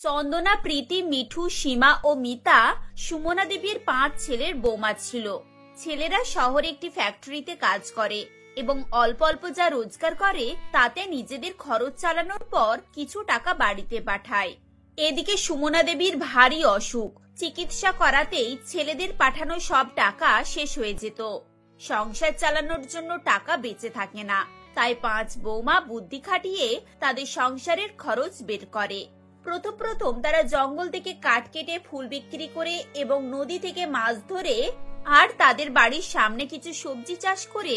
চন্দনা, প্রীতি, মিঠু, সীমা ও মিতা সুমনা দেবীর 5 ছেলের বৌমা ছিল। ছেলেরা শহরে একটি ফ্যাক্টরিতে কাজ করে এবং অল্প অল্প যা রোজগার করে তাতে নিজেদের খরচ চালানোর পর কিছু টাকা বাড়িতে পাঠায়। এদিকে সুমনা দেবীর ভারী অসুখ, চিকিৎসা করাতেই ছেলেদের পাঠানো সব টাকা শেষ হয়ে যেত। সংসার চালানোর জন্য টাকা বেঁচে থাকে না, তাই 5 বৌমা বুদ্ধি খাটিয়ে তাদের সংসারের খরচ বের করে। প্রথম তারা জঙ্গল থেকে কাঠ কেটে ফুল বিক্রি করে এবং নদী থেকে মাছ ধরে আর তাদের বাড়ির সামনে কিছু সবজি চাষ করে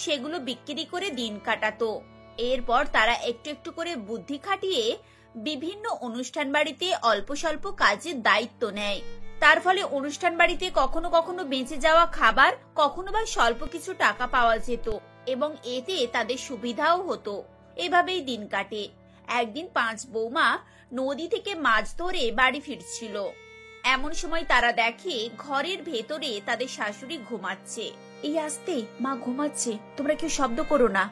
সেগুলো বিক্রি করে দিন কাটাতো। এরপর তারা একটু একটু করে বুদ্ধি খাটিয়ে বিভিন্ন অনুষ্ঠান বাড়িতে অল্প স্বল্প কাজের দায়িত্ব নেয়। তার ফলে অনুষ্ঠান বাড়িতে কখনো কখনো বেঁচে যাওয়া খাবার, কখনো বা স্বল্প কিছু টাকা পাওয়া যেত এবং এতে তাদের সুবিধাও হতো। এভাবেই দিন কাটে। একদিন 5 বৌমা নদী থেকে মাছ ধরে বাড়ি ফিরছিল। এমন সময় তারা দেখে ঘরের ভেতরে তাদের শাশুড়ি ঘুমাচ্ছে। এই আস্তে, মা ঘুমাচ্ছে, তোমরা কেউ শব্দ করো না।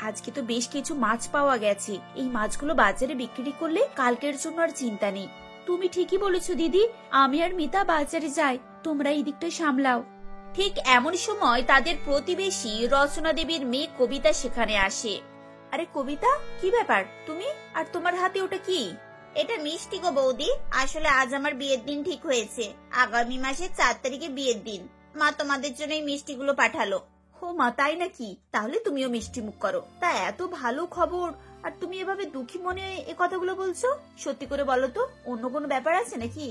আজকে তো বেশ কিছু মাছ পাওয়া গেছে, এই মাছগুলো বাজারে বিক্রি করলে কালকের জন্য আর চিন্তা নেই। তুমি ঠিকই বলেছো দিদি, আমি আর মিতা বাজারে যাই, তোমরা এই দিকটা সামলাও। ঠিক এমন সময় তাদের প্রতিবেশী রচনা দেবীর মেয়ে কবিতা সেখানে আসে। আরে কবিতা, কি ব্যাপার? তুমি আর তোমার হাতে ওটা কি? এটা মিষ্টি গো বৌদি, আসলে আজ আমার বিয়ের দিন ঠিক হয়েছে। আগামী মাসের 4 তারিখে বিয়ের দিন। মা তোমাদের জন্য এই মিষ্টিগুলো পাঠালো। ও মা, তাই নাকি? তাহলে তুমিও মিষ্টি মুখ করো। তা এত ভালো খবর আর তুমি এভাবে দুঃখী মনে এ কথাগুলো বলছো, সত্যি করে বলো তো, অন্য কোনো ব্যাপার আছে নাকি?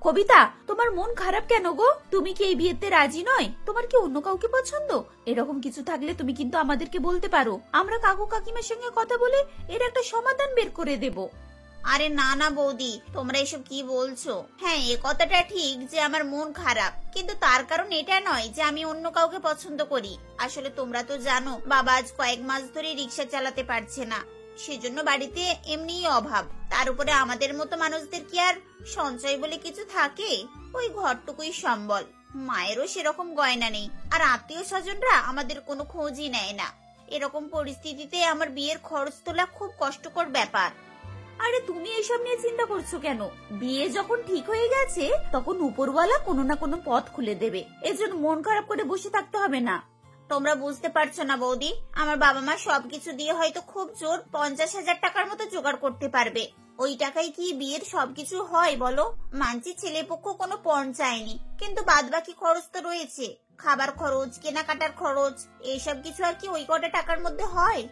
কবিতা, তোমার মন খারাপ কেন গো? তুমি কি এই বিয়েতে রাজি নয়? তোমার কি অন্য কাউকে পছন্দ? এরকম কিছু থাকলে তুমি কিন্তু আমাদেরকে বলতে পারো, আমরা কাকু কাকিমার সঙ্গে কথা বলে এর একটা সমাধান বের করে দেব। আরে না না বৌদি, তোমরা এসব কি বলছো? হ্যাঁ, এ কথাটা ঠিক যে আমার মন খারাপ, কিন্তু তার কারণ এটা নয় যে আমি অন্য কাউকে পছন্দ করি। আসলে তোমরা তো জানো বাবা আজ কয়েক মাস ধরে রিক্সা চালাতে পারছে না, সেজন্য বাড়িতে এমনিই অভাব। তার উপরে আমাদের মতো মানুষদের কি আর সঞ্চয় বলে কিছু থাকে? ওই ঘরটুকুই সম্বল। মায়েরও সেরকম গয়না নেই, আর আত্মীয় স্বজনরা আমাদের কোনো খোঁজই নেয় না। এরকম পরিস্থিতিতে আমার বিয়ের খরচ তোলা খুব কষ্টকর ব্যাপার। আরে তুমি এসব নিয়ে চিন্তা করছো কেন? বিয়ে যখন ঠিক হয়ে গেছে তখন উপরওয়ালা কোনো না কোনো পথ খুলে দেবে, এজন্য মন খারাপ করে বসে থাকতে হবে না। তোমরা বুঝতে পারছো না বৌদি, আমার বাবা মা সবকিছু দিয়ে হয়তো খুব জোর 50,000 টাকার মতো জোগাড় করতে পারবে। ওই টাকায় কি বিয়ের সবকিছু হয় বলো? মানছি ছেলেপক্ষ কোনো পণ চায়নি, কিন্তু বাদ বাকি খরচ তো রয়েছে। খাবার খরচ, কেনাকাটার খরচ, এইসব কিছু আর কি ওই কটা টাকার মধ্যে হয়?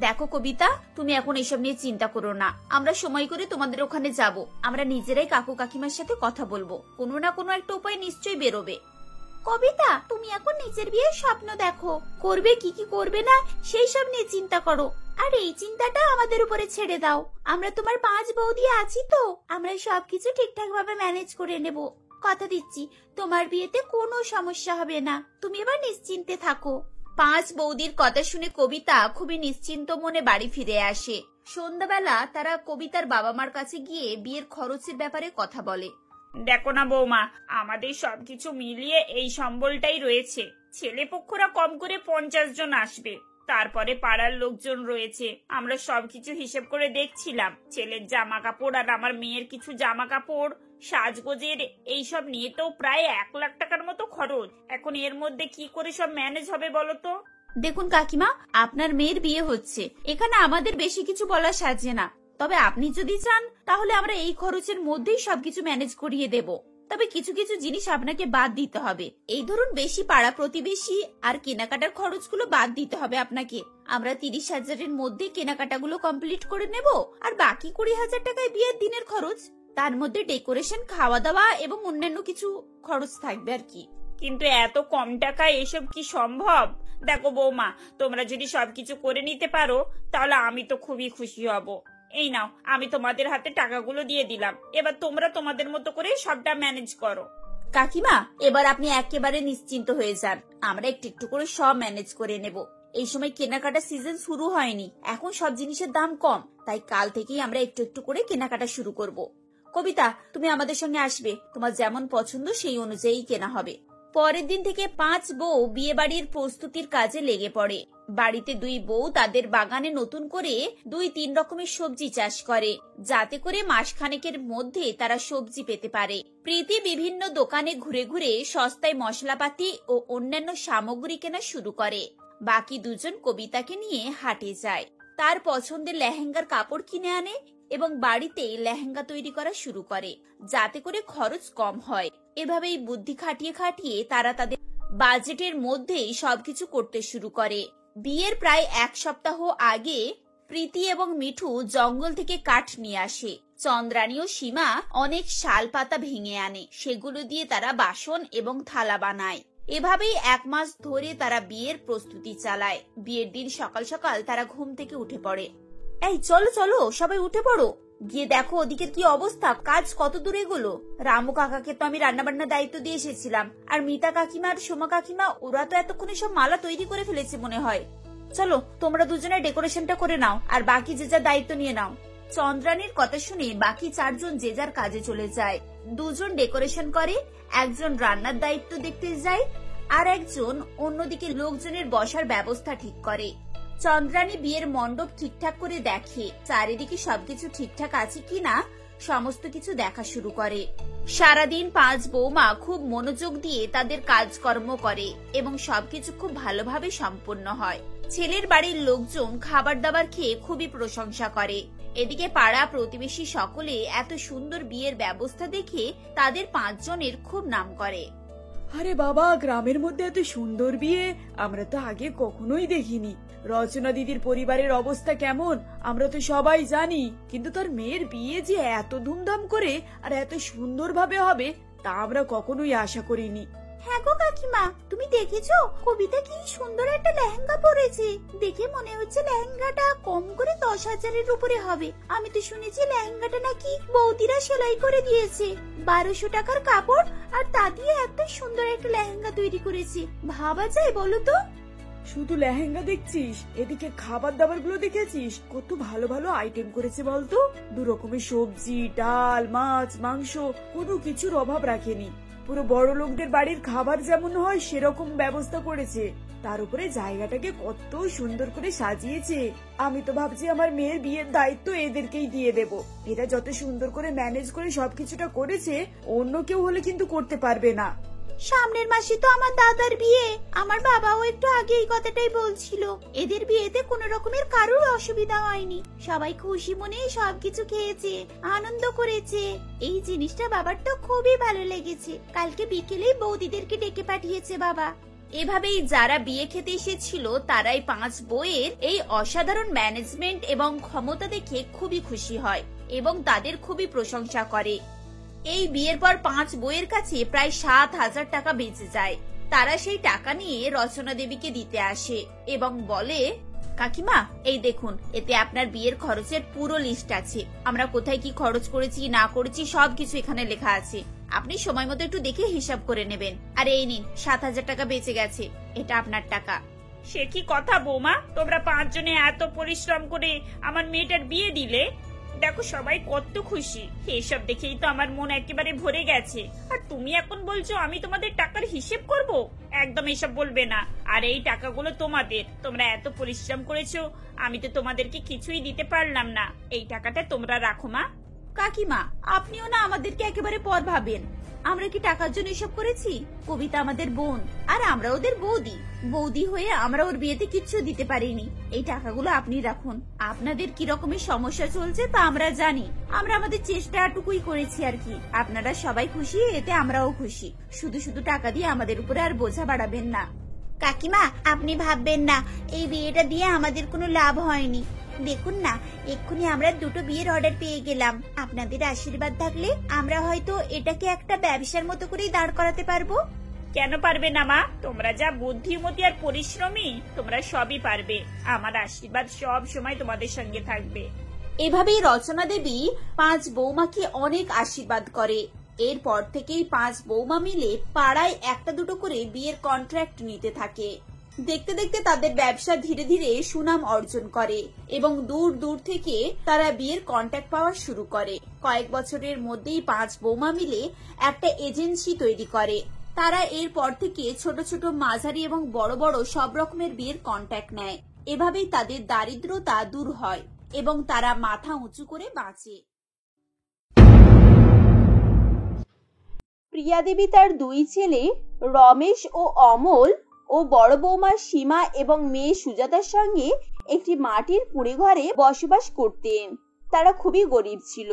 দেখো কবিতা, তুমি এখন এসব নিয়ে চিন্তা করো না। আমরা সময় করে তোমাদের ওখানে যাব, আমরা নিজেরাই কাকু কাকিমার সাথে কথা বলবো, কোনো না কোনো একটা উপায় নিশ্চয়ই বেরোবে। কবিতা, তুমি এখন নিজের বিয়ের স্বপ্ন দেখো, করবে কি কি করবে না সেই সব নিয়ে চিন্তা করো। আর এই চিন্তাটা আমাদের উপরে ছেড়ে দাও। আমরা তোমার 5 বৌদি আছি তো, আমরা সবকিছু ঠিকঠাক ভাবে ম্যানেজ করে নেব। কথা দিচ্ছি তোমার বিয়েতে কোনো সমস্যা হবে না, তুমি এবার নিশ্চিন্তে থাকো। 5 বৌদির কথা শুনে কবিতা খুবই নিশ্চিন্ত মনে বাড়ি ফিরে আসে। সন্ধ্যাবেলা তারা কবিতার বাবা মার কাছে গিয়ে বিয়ের খরচের ব্যাপারে কথা বলে। দেখো না বৌমা, আমাদের সবকিছু মিলিয়ে এই সম্বলটাই রয়েছে। ছেলে পক্ষরা কম করে 50 জন আসবে, তারপরে পাড়ার লোকজন রয়েছে। আমরা সবকিছু হিসেব করে দেখছিলাম, ছেলের জামা কাপড় আর আমার মেয়ের কিছু জামা কাপড়, সাজগোজের এইসব নিয়ে তো প্রায় 1 লাখ টাকার মতো খরচ। এখন এর মধ্যে কি করে সব ম্যানেজ হবে বলো তো? দেখুন কাকিমা, আপনার মেয়ের বিয়ে হচ্ছে, এখানে আমাদের বেশি কিছু বলা সাজে না। তবে আপনি যদি চান তাহলে আমরা এই খরচের মধ্যেই সবকিছু ম্যানেজ করিয়ে দেব। তবে কিছু কিছু জিনিস আপনাকে বাদ দিতে হবে। এই ধরুন বেশি পাড়া প্রতিবেশী আর কেনাকাটার খরচগুলো বাদ দিতে হবে আপনাকে। আমরা 30,000-এর মধ্যে কেনাকাটাগুলো কমপ্লিট করে নেব, আর বাকি 20,000 টাকায় বিয়ের দিনের খরচ। তার মধ্যে ডেকোরেশন, খাওয়া দাওয়া এবং অন্যান্য কিছু খরচ থাকবে আর কি। কিন্তু এত কম টাকায় এসব কি সম্ভব? দেখো বৌমা, তোমরা যদি সবকিছু করে নিতে পারো তাহলে আমি তো খুবই খুশি হব। এই নাও, আমি তোমাদের হাতে টাকাগুলো দিয়ে দিলাম, এবার তোমরা তোমাদের মতো করে সবটা ম্যানেজ করো। কাকিমা, এবার আপনি একেবারে নিশ্চিন্ত হয়ে যান, আমরা একটু একটু করে সব ম্যানেজ করে নেব। এই সময় কেনাকাটা সিজন শুরু হয়নি, এখন সব জিনিসের দাম কম, তাই কাল থেকেই আমরা একটু একটু করে কেনাকাটা শুরু করব। কবিতা, তুমি আমাদের সঙ্গে আসবে, তোমার যেমন পছন্দ সেই অনুযায়ী কেনা হবে। পরের দিন থেকে 5 বউ বিয়ে বাড়ির প্রস্তুতির কাজে লেগে পড়ে। বাড়িতে দুই বউ তাদের বাগানে নতুন করে 2-3 রকমের সবজি চাষ করে, যাতে করে মাসখানেকের মধ্যে তারা সবজি পেতে পারে। প্রীতি বিভিন্ন দোকানে ঘুরে ঘুরে সস্তায় মশলাপাতি ও অন্যান্য সামগ্রী কেনা শুরু করে। বাকি দুজন কবিতাকে নিয়ে হাটে যায়, তার পছন্দের লেহেঙ্গার কাপড় কিনে আনে এবং বাড়িতে লেহেঙ্গা তৈরি করা শুরু করে, যাতে করে খরচ কম হয়। এভাবেই বুদ্ধি খাটিয়ে খাটিয়ে তারা তাদের বাজেটের মধ্যেই সবকিছু করতে শুরু করে। বিয়ের প্রায় 1 সপ্তাহ আগে প্রীতি এবং মিঠু জঙ্গল থেকে কাঠ নিয়ে আসে। চন্দ্রানী ও সীমা অনেক শাল পাতা ভেঙে আনে, সেগুলো দিয়ে তারা বাসন এবং থালা বানায়। এভাবেই 1 মাস ধরে তারা বিয়ের প্রস্তুতি চালায়। বিয়ের দিন সকাল সকাল তারা ঘুম থেকে উঠে পড়ে। এই চলো চলো সবাই উঠে পড়ো, গিয়ে দেখো ওদিকের কি অবস্থা, কাজ কত দূর এগোলো। রামু কাকাকে তো আমি রান্নাবান্নার দায়িত্ব দিয়ে এসেছিলাম, আর মিতা কাকিমা আর সোমা কাকিমা ওরা তো এতক্ষণে সব মালা তৈরি করে ফেলেছে মনে হয়। চলো তোমরা দুজনে ডেকোরেশনটা করে নাও, আর বাকি যে যার দায়িত্ব নিয়ে নাও। চন্দ্রানীর কথা শুনে বাকি 4 জন যে যার কাজে চলে যায়। 2 জন ডেকোরেশন করে, একজন রান্নার দায়িত্ব দেখতে যায়, আর একজন অন্যদিকে লোকজনের বসার ব্যবস্থা ঠিক করে। চন্দ্রানী বিয়ের মণ্ডপ ঠিকঠাক করে দেখে, চারিদিকে সবকিছু ঠিকঠাক আছে কিনা সমস্ত কিছু দেখা শুরু করে। সারাদিন 5 বৌমা খুব মনোযোগ দিয়ে তাদের কাজকর্ম করে এবং সবকিছু খুব ভালোভাবে সম্পন্ন হয়। ছেলের বাড়ির লোকজন খাবার দাবার খেয়ে খুবই প্রশংসা করে। এদিকে পাড়া প্রতিবেশী সকলে এত সুন্দর বিয়ের ব্যবস্থা দেখে তাদের 5 জনের খুব নাম করে। আরে বাবা, গ্রামের মধ্যে এত সুন্দর বিয়ে আমরা তো আগে কখনোই দেখিনি। রচনা দিদির পরিবারের অবস্থা কেমন আমরা তো সবাই জানি, কিন্তু তার মেয়ের বিয়ে যে এত ধুমধাম করে আর এত সুন্দরভাবে হবে তা আমরা কখনোই আশা করিনি। হ্যাঁ গো কাকিমা, তুমি দেখেছো কবিতা কি সুন্দর একটা লেহেঙ্গা পরেছে। দেখে মনে হচ্ছে লেহেঙ্গাটা কম করে 10,000-এর উপরে হবে। আমি তো শুনেছি লেহেঙ্গাটা নাকি বৌদিরা সেলাই করে দিয়েছে। 1200 টাকার কাপড় আর তা দিয়ে এত সুন্দর একটা লেহেঙ্গা তৈরি করেছে, ভাবা যায় বলো তো? শুধু লেহেঙ্গা দেখছিস, এদিকে খাবার দাবার গুলো দেখেছিস কত ভালো ভালো আইটেম করেছে বলতো। 2 রকমের সবজি, ডাল, মাছ, মাংস, কোনো কিছুর অভাব রাখেনি। পুরো বড় লোকদের বাড়ির খাবার যেমন হয় সেরকম ব্যবস্থা করেছে। তার উপরে জায়গাটাকে কত সুন্দর করে সাজিয়েছে। আমি তো ভাবছি আমার মেয়ের বিয়ের দায়িত্ব এদেরকেই দিয়ে দেব। এরা যত সুন্দর করে ম্যানেজ করে সবকিছুটা করেছে, অন্য কেউ হলে কিন্তু করতে পারবে না। সামনের মাসে তো আমার দাদার বিয়ে, আমার বাবাও একটু আগে এই কথাটাই বলছিল। এদের বিয়েতে কোনো রকমের কারোর অসুবিধা হয়নি, সবাই খুশি মনে সবকিছু খেয়েছে, আনন্দ করেছে। এই জিনিসটা বাবার তো খুবই ভালো লেগেছে। কালকে বিকেলেই বৌদিদেরকে ডেকে পাঠিয়েছে বাবা। এভাবেই যারা বিয়ে খেতে এসেছিল তারাই 5 বউয়ের এই অসাধারণ ম্যানেজমেন্ট এবং ক্ষমতা দেখে খুবই খুশি হয় এবং তাদের খুবই প্রশংসা করে। এই বিয়ের পর 5 বউয়ের কাছে প্রায় 7,000 টাকা বেঁচে যায়। তারা সেই টাকা নিয়ে রচনা দেবীকে দিতে আসে এবং বলে, কাকিমা এই দেখুন, এতে আপনার বিয়ের খরচের পুরো লিস্ট আছে। আমরা কোথায় কি খরচ করেছি না করেছি সবকিছু এখানে লেখা আছে। আপনি সময় মতো একটু দেখে হিসাব করে নেবেন। আর এই নিন 7,000 টাকা বেঁচে গেছে, এটা আপনার টাকা। সে কি কথা বৌমা, তোমরা 5 জনে এত পরিশ্রম করে আমার মেয়েটার বিয়ে দিলে। দেখো সবাই কত খুশি, এসব দেখেই তো আমার মন একেবারে ভরে গেছে। আর তুমি এখন বলছো আমি তোমাদের টাকার হিসেব করব? একদম এসব বলবে না। আর এই টাকাগুলো তোমাদের, তোমরা এত পরিশ্রম করেছো, আমি তো তোমাদেরকে কিছুই দিতে পারলাম না। এই টাকাটা তোমরা রাখো মা। কাকিমা আপনিও না আমাদেরকে একেবারে পর ভাবেন। আমরা কি টাকার জন্য এসব করেছি? কবিতা আমাদের বোন আর আমরা ওদের বৌদি। বৌদি হয়ে আমরা ওর বিয়েতে কিচ্ছু দিতে পারিনি। এই টাকাগুলো আপনি রাখুন। আপনাদের কি রকমের সমস্যা চলছে তা আমরা জানি। আমরা আমাদের চেষ্টাটুকুই করেছি আর কি। আপনারা সবাই খুশি, এতে আমরাও খুশি। শুধু শুধু টাকা দিয়ে আমাদের উপরে আর বোঝা বাড়াবেন না। কাকিমা আপনি ভাববেন না, এই বিয়েটা দিয়ে আমাদের কোনো লাভ হয়নি। দেখুন না, এক্ষুনি আমরা 2টো বিয়ের অর্ডার পেয়ে গেলাম। আপনাদের আশীর্বাদ থাকলে আমরা হয়তো এটাকে একটা ব্যবসার মতো করেই দাঁড় করাতে পারবো। কেন পারবে না মা? তোমরা যা বুদ্ধিমতী আর পরিশ্রমী, তোমরা সবই পারবে। আমার আশীর্বাদ সব সময় তোমাদের সঙ্গে থাকবে। এভাবেই রচনা দেবী 5 বৌমাকে অনেক আশীর্বাদ করে। এরপর থেকেই 5 বৌমা মিলে পাড়ায় 1-2 করে বিয়ের কন্ট্রাক্ট নিতে থাকে। দেখতে দেখতে তাদের ব্যবসা ধীরে ধীরে সুনাম অর্জন করে এবং দূর দূর থেকে তারা বিয়ের কন্ট্যাক্ট পাওয়া শুরু করে। কয়েক বছরের মধ্যেই 5 বৌমা মিলে একটা এজেন্সি তৈরি করে। তারা এরপর থেকে ছোট ছোট, মাঝারি এবং বড় বড় সব রকমের বিয়ের কন্ট্যাক্ট নেয়। এভাবেই তাদের দারিদ্রতা দূর হয় এবং তারা মাথা উঁচু করে বাঁচে। প্রিয়া দেবী তার দুই ছেলে রমেশ ও অমল ও বড় বৌমা সীমা এবং মেয়ে সুজাতার সঙ্গে একটি মাটির কুঁড়ে ঘরে বসবাস করতেন। তারা খুবই গরিব ছিল।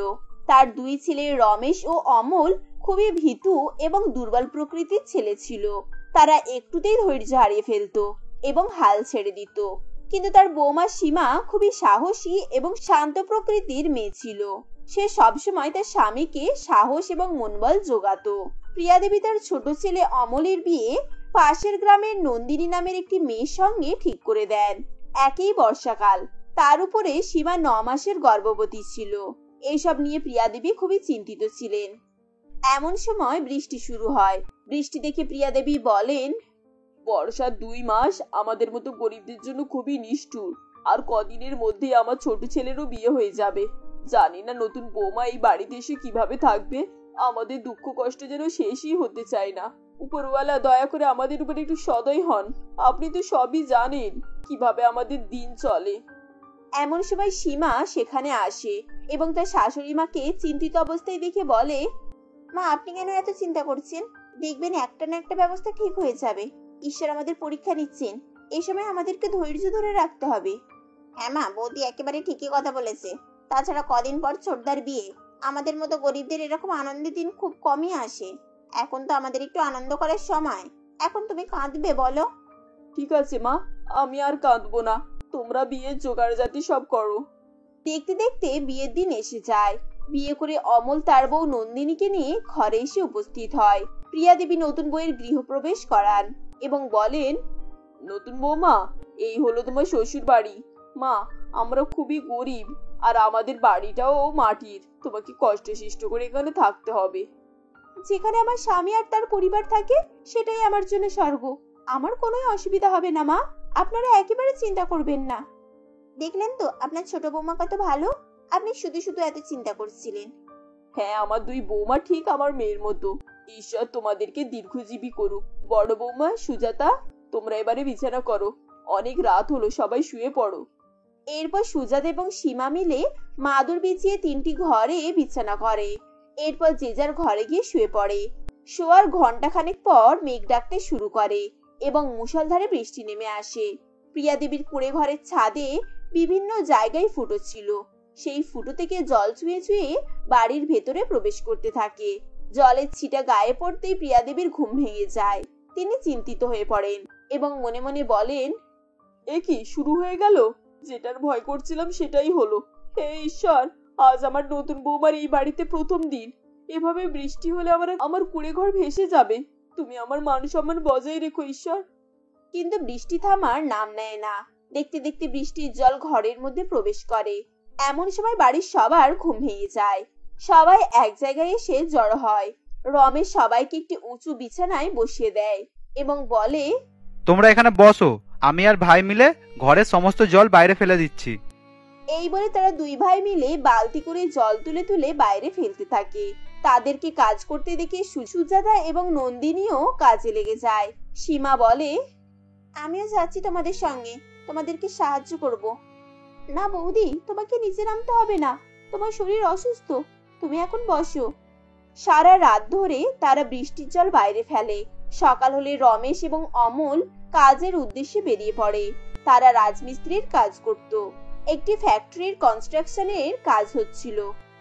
তার দুই ছেলে রমেশ ও অমল খুবই ভীতু এবং দুর্বল প্রকৃতির ছেলে ছিল। তারা একটুতেই ধৈর্য হারিয়ে ফেলতো এবং হাল ছেড়ে দিত। কিন্তু তার বৌমা সীমা খুবই সাহসী এবং শান্ত প্রকৃতির মেয়ে ছিল। সে সবসময় তার স্বামীকে সাহস এবং মনোবল যোগাতো। প্রিয়া দেবী তার ছোট ছেলে অমলের বিয়ে পাশের গ্রামের নন্দিনী নামের একটি মেয়ের সঙ্গে ঠিক করে দেন। একই বর্ষাকাল, তার উপরে সীমা 9 মাসের গর্ভবতী ছিল। এইসব নিয়ে প্রিয়া দেবী খুবই চিন্তিত ছিলেন। এমন সময় বৃষ্টি শুরু হয়। বৃষ্টি দেখে প্রিয়া দেবী বলেন, বর্ষার 2 মাস আমাদের মতো গরিবদের জন্য খুবই নিষ্ঠুর। আর কদিনের মধ্যেই আমার ছোট ছেলেরও বিয়ে হয়ে যাবে। জানি না নতুন বৌমা এই বাড়িতে এসে কিভাবে থাকবে। আমাদের দুঃখ কষ্ট যেন শেষই হতে চায় না। উপরওয়ালা দয়া করে আমাদের উপর একটু সদয় হন। আপনি তো সবই জানেন কিভাবে আমাদের দিন চলে। এমন সময় সীমা সেখানে আসে এবং তার শাশুড়ি মাকে চিন্তিত অবস্থায় দেখে বলে, মা, আপনি কেন এত চিন্তা করছেন? দেখবেন একটা না একটা ব্যবস্থা ঠিক হয়ে যাবে। ঈশ্বর আমাদের পরীক্ষা নিচ্ছেন। এই সময় আমাদেরকে ধৈর্য ধরে রাখতে হবে। হ্যাঁ মা, বৌদি একেবারে ঠিকই কথা বলেছে। তাছাড়া কদিন পর ছোটদার বিয়ে। আমাদের মতো গরিবদের এরকম আনন্দের দিন খুব কমই আসে। এখন তো আমাদের একটু আনন্দ করার সময়। এখন তুমি কাঁদবে বলো? ঠিক আছে মা, আমি আর কাঁদবো না। তোমরা বিয়ের জোগাড় জাতি সব করো। দেখতে দেখতে বিয়ের দিন এসে যায়। বিয়ে করে অমল তার বউ নন্দিনীকে নিয়ে ঘরে এসে উপস্থিত হয়। প্রিয়া দেবী নতুন বউয়ের গৃহপ্রবেশ করান এবং বলেন, নতুন বৌমা, এই হলো তোমার শ্বশুর বাড়ি। মা, আমরা খুবই গরিব আর আমাদের বাড়িটাও মাটির। তোমাকে কষ্ট সৃষ্ট করে এখানে থাকতে হবে। যেখানে আমার স্বামী আর তার পরিবার থাকে সেটাই আমার জন্য স্বর্গ। আমার কোনো অসুবিধা হবে না মা, আপনারা একেবারে চিন্তা করবেন না। দেখলেন তো আপনার ছোট বৌমা কত ভালো। আপনি শুধু শুধু এত চিন্তা করছিলেন। হ্যাঁ, আমার 2 বৌমা ঠিক আমার মেয়ের মতো। ঈশ্বর তোমাদেরকে দীর্ঘজীবী করুক। বড় বৌমা সুজাতা, তোমরা এবারে বিছানা করো। অনেক রাত হলো, সবাই শুয়ে পড়ো। এরপর সুজাতা এবং সীমা মিলে মাদুর বিছিয়ে 3টি ঘরে বিছানা করে। এরপর যে যার ঘরে গিয়ে শুয়ে পড়ে। শোয়ার ঘন্টাখানেক পর মেঘ ডাকতে শুরু করে এবং মুষলধারে বৃষ্টি নেমে আসে। প্রিয়া দেবীর কুঁড়ে ঘরের ছাদে বিভিন্ন জায়গায় ফুটো ছিল। সেই ফুটো থেকে জল চুয়ে চুয়ে বাড়ির ভেতরে প্রবেশ করতে থাকে। জলের ছিটা গায়ে পড়তেই প্রিয়া দেবীর ঘুম ভেঙে যায়। তিনি চিন্তিত হয়ে পড়েন এবং মনে মনে বলেন, এ কি শুরু হয়ে গেল? যেটার ভয় করছিলাম সেটাই হলো। হে ঈশ্বর, আজ আমার নতুন বৌমার এই বাড়িতে প্রথম দিন। এভাবে বৃষ্টি হলে আমার কুঁড়ে ঘর ভেসে যাবে। তুমি আমার মান সম্মান বজায় রেখো ঈশ্বর। কিন্তু বৃষ্টি থামার নাম নেয় না। দেখতে দেখতে বৃষ্টির জল ঘরের মধ্যে প্রবেশ করে। এমন সময় বাড়ির সবার ঘুম ভেঙে যায়। সবাই এক জায়গায় এসে জড়ো হয়। রমেশ সবাইকে একটি উঁচু বিছানায় বসিয়ে দেয় এবং বলে, তোমরা এখানে বসো, আমি আর ভাই মিলে ঘরের সমস্ত জল বাইরে ফেলে দিচ্ছি। এই বলে তারা 2 ভাই মিলে বালতি করে জল তুলে তুলে বাইরে ফেলতে থাকে। তাদেরকে কাজ করতে দেখে সুজাতা এবং নন্দিনীও কাজে লেগে যায়। সীমা বলে, আমিও যাচ্ছি তোমাদের সঙ্গে, তোমাদেরকে সাহায্য করব। না বৌদি, তোমাকে নিচে নামতে হবে না। তোমার শরীর অসুস্থ, তুমি এখন বসো। সারা রাত ধরে তারা বৃষ্টির জল বাইরে ফেলে। সকাল হলে রমেশ এবং অমল কাজের উদ্দেশ্যে বেরিয়ে পড়ে। তারা রাজমিস্ত্রির কাজ করত। একটি ফ্যাক্টরির কনস্ট্রাকশনের কাজ হচ্ছিল।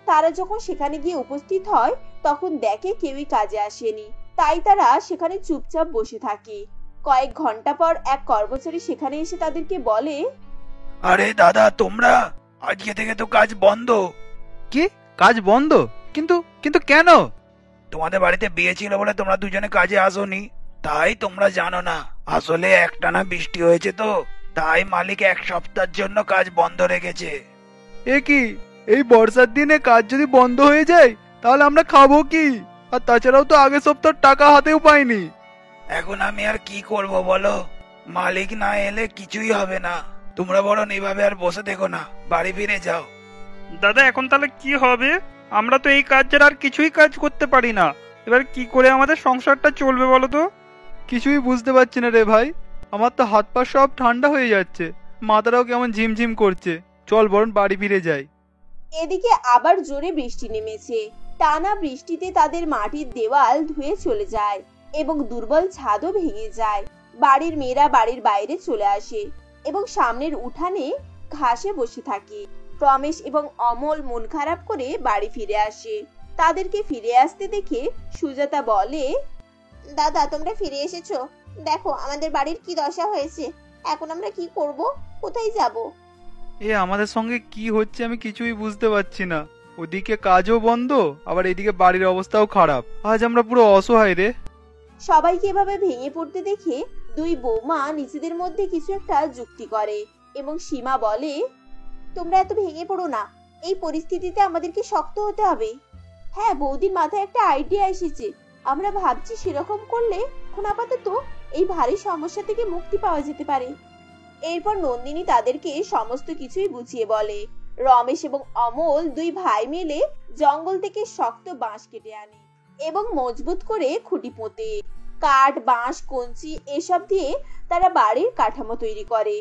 তারা যখন সেখানে গিয়ে উপস্থিত হয় তখন দেখে কেউই কাজে আসেনি। তাই তারা সেখানে চুপচাপ বসে থাকে। কয়েক ঘন্টা পর এক কর্মচারী সেখানে এসে তাদেরকে বলে, আরে দাদা, তোমরা আজকে থেকে তো কাজ বন্ধ। কি কাজ বন্ধ? কিন্তু কিন্তু কেন? তোমাদের বাড়িতে বিয়ে ছিল বলে তোমরা দুজনে কাজে আসোনি, তাই তোমরা জানো না। আসলে একটানা বৃষ্টি হয়েছে তো, তাই মালিক 1 সপ্তাহের জন্য কাজ বন্ধ রেখেছে। এ কি, এই বর্ষার দিনে কাজ যদি বন্ধ হয়ে যায় তাহলে আমরা খাবো কি? আর তাছাড়াও তো আগের সপ্তাহ টাকা হাতেও পাইনি। এখন আমি আর কি করব বলো? মালিক না এলে কিছুই হবে না। তোমরা বরং এইভাবে আর বসে দেখো না, বাড়ি ফিরে যাও। দাদা, এখন তাহলে কি হবে? আমরা তো এই কাজ ছাড়া আর কিছুই কাজ করতে পারি না। এবার কি করে আমাদের সংসারটা চলবে বলো তো? কিছুই বুঝতে পারছি না রে ভাই। আমার তো হাত পা সব ঠান্ডা হয়ে যাচ্ছে, মাথাটাও কেমন ঝিমঝিম করছে। চল বরং বাড়ি ফিরে যাই। এদিকে আবার জোরে বৃষ্টি নেমেছে। টানা বৃষ্টিতে তাদের মাটির দেওয়াল ধুয়ে চলে যায় এবং দুর্বল ছাদও ভেঙে যায়। বাড়ির মেয়েরা বাড়ির বাইরে চলে আসে এবং সামনের উঠানে ঘাসে বসে থাকে। রমেশ এবং অমল মন খারাপ করে বাড়ি ফিরে আসে। তাদেরকে ফিরে আসতে দেখে সুজাতা বলে, দাদা তোমরা ফিরে এসেছো, দেখো আমাদের বাড়ির কি দশা হয়েছে। এখন আমরা কি করব, কোথায় যাব? এ আমাদের সঙ্গে কি হচ্ছে আমি কিছুই বুঝতে পারছি না। ওদিকে কাজও বন্ধ, আবার এদিকে বাড়ির অবস্থাও খারাপ। আজ আমরা পুরো অসহায় রে। সবাইকে এভাবে ভেঙে পড়তে দেখে দুই বৌমা নিজেদের মধ্যে কিছু একটা যুক্তি করে এবং সীমা বলে, তোমরা এত ভেঙে পড়ো না, এই পরিস্থিতিতে আমাদেরকে শক্ত হতে হবে। হ্যাঁ, বৌদির মাথায় একটা আইডিয়া এসেছে। আমরা ভাবছি সেরকম করলে এখন আপাতত এই ভারী সমস্যা থেকে মুক্তি পাওয়া যেতে পারে। এরপর নন্দিনী তাদেরকে সমস্ত কিছুই বুঝিয়ে বলে। রমেশ এবং অমল দুই ভাই মিলে জঙ্গল থেকে শক্ত বাঁশ কেটে আনে এবং মজবুত করে খুঁটি পোঁতে। কাঠ, বাঁশ, কঞ্চি এসব দিয়ে তারা বাড়ির কাঠামো তৈরি করে।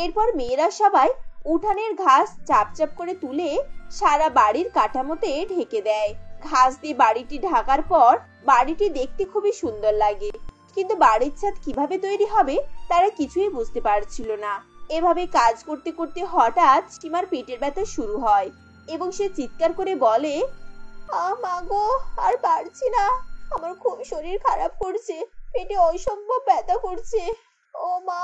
এরপর মেয়েরা সবাই উঠানের ঘাস চাপ চাপ করে তুলে সারা বাড়ির কাঠামোতে ঢেকে দেয়। ঘাস দিয়ে বাড়িটি ঢাকার পর বাড়িটি দেখতে খুবই সুন্দর লাগে, কিন্তু বাড়ির ছাদ কিভাবে তৈরি হবে তারা কিছুই বুঝতে পারছিল না। এভাবে কাজ করতে করতে হঠাৎ সীমার পেটের ব্যথা শুরু হয় এবং সে চিৎকার করে বলে, মা গো, আর পারছি না, আমার খুব শরীর খারাপ করছে, পেটে অসম্ভব ব্যথা করছে। ও মা।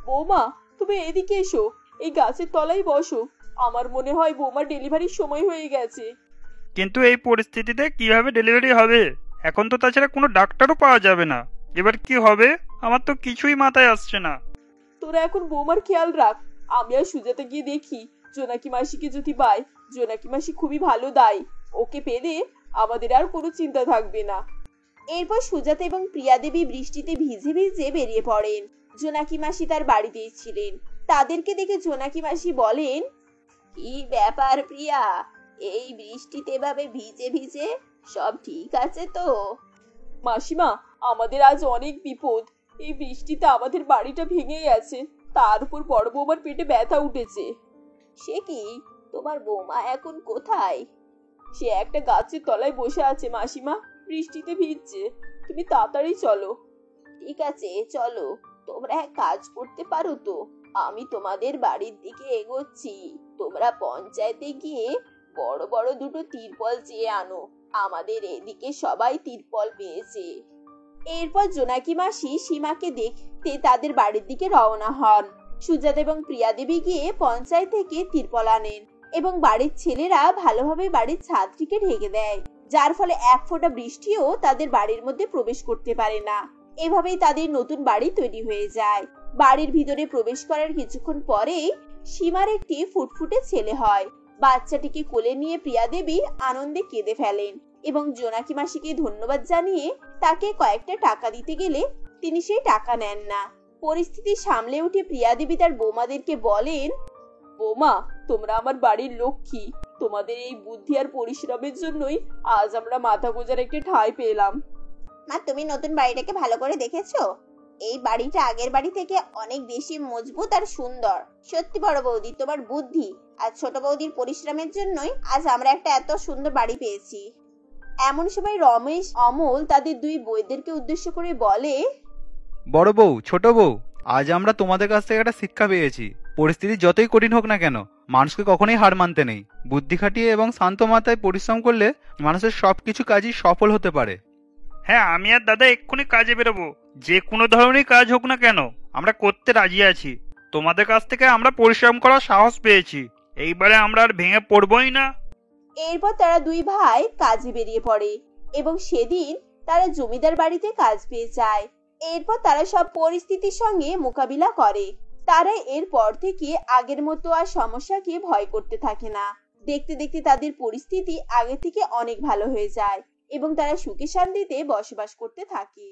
বৌমা, তুমি এদিকে এসো, এই গাছের তলায় বসো। আমার মনে হয় বৌমার ডেলিভারির সময় হয়ে গেছে। কিন্তু এই পরিস্থিতিতে কিভাবে ডেলিভারি হবে? এখন তো তাছাড়া কোনো ডাক্তারও পাওয়া যাবে না। এবার কি হবে? আমার তো কিছুই মাথায় আসছে না। তোরা এখন বৌমার খেয়াল রাখ। আমি আর সুজাতা গিয়ে দেখি জোনাকি মাসিকে যদি পাই। জোনাকি মাসি খুবই ভালো দায়, ওকে পেলে আমাদের আর কোনো চিন্তা থাকবে না। এরপর সুজাতা এবং প্রিয়া দেবী বৃষ্টিতে ভিজে ভিজে বেরিয়ে পড়েন। জোনাকি মাসি তার বাড়িতেই ছিলেন। তাদেরকে দেখে জোনাকি মাসি বলেন, কি ব্যাপার প্রিয়া, এই বৃষ্টিতে এভাবে ভিজে ভিজে সব ঠিক আছে তো? মাসিমা, আমাদের আজ অনেক বিপদ। এই বৃষ্টিতে আমাদের বাড়িটা ভেঙে গেছে, তার উপর বড় বৌমার পেটে ব্যথা উঠেছে। সে কি, তোমার বৌমা এখন কোথায়? সে একটা গাছের তলায় বসে আছে মাসিমা, বৃষ্টিতে ভিজছে। তুমি তাড়াতাড়ি চলো। ঠিক আছে চলো, তোমরা এক কাজ করতে পারো তো, আমি তোমাদের বাড়ির দিকে এগোচ্ছি। তোমরা পঞ্চায়েতে গিয়ে বড় বড় দুটো তিরপল চেয়ে আনো, আমাদের এদিকে সবাই তিরপল পেয়েছে। এরপর জোনাকি মাসি সীমাকে দেখতে তাদের বাড়ির দিকে রওনা হন। সুজাতা এবং প্রিয়া দেবী গিয়ে পঞ্চায়েত থেকে তিরপল আনেন এবং বাড়ির ছেলেরা ভালোভাবে বাড়ির ছাদটিকে ঢেকে দেয়, যার ফলে এক ফোঁটা বৃষ্টিও তাদের বাড়ির মধ্যে প্রবেশ করতে পারে না। এভাবেই তাদের নতুন বাড়ি তৈরি হয়ে যায়। বাড়ির ভিতরে প্রবেশ করার কিছুক্ষণ পরেই সীমার একটি ফুটফুটে ছেলে হয়। বাচ্চাটিকে কোলে নিয়ে প্রিয়া দেবী আনন্দে কেঁদে ফেলেন এবং জোনাকি মাসিকে ধন্যবাদ জানিয়ে তাকে কয়েকটা টাকা দিতে গেলে তিনি সেই টাকা নেন না। পরিস্থিতি সামলে উঠে প্রিয়া দেবী তার বৌমাদেরকে বলেন, বৌমা, তোমরা আমার বাড়ির লক্ষ্মী। তোমাদের এই বুদ্ধি আর পরিশ্রমের জন্যই আজ আমরা মাথা গোজার একটা ঠাঁই পেলাম। মা, তুমি নতুন বাড়িটাকে ভালো করে দেখেছো? এই বাড়িটা আগের বাড়ি থেকে অনেক বেশি মজবুত আর সুন্দর। সত্যি বড় বৌদি, তোমার বুদ্ধি আর ছোট বৌদির পরিশ্রমের জন্যই আজ আমরা একটা এত সুন্দর বাড়ি পেয়েছি। এমন সময় রমেশ, অমল তাদের দুই বউদেরকে উদ্দেশ্য করে বলে, বড় বউ, ছোট বউ, আজ আমরা তোমাদের কাছ থেকে একটা শিক্ষা পেয়েছি। পরিস্থিতি যতই কঠিন হোক না কেন, মানুষকে কখনোই হার মানতে নেই। বুদ্ধি খাটিয়ে এবং শান্ত মাথায় পরিশ্রম করলে মানুষের সবকিছু কাজই সফল হতে পারে। হ্যাঁ, আমি আর দাদা এক্ষুনি কাজে বেরোবো। যে কোনো ধরনের কাজ হোক না কেন, আমরা করতে রাজি আছি। তোমাদের কাছ থেকে আমরা পরিশ্রম করার সাহস পেয়েছি, এইবারে আমরা আর ভেঙে পড়বই না। এরপর তারা দুই ভাই কাজে বেরিয়ে পড়ে এবং সেদিন তারা জমিদার বাড়িতে কাজ পেয়ে যায়। এরপর তারা সব পরিস্থিতির সঙ্গে মোকাবিলা করে। তারা এরপর থেকে আগের মতো আর সমস্যাকে ভয় করতে থাকে না। দেখতে দেখতে তাদের পরিস্থিতি আগে থেকে অনেক ভালো হয়ে যায় এবং তারা সুখে শান্তিতে বসবাস করতে থাকে।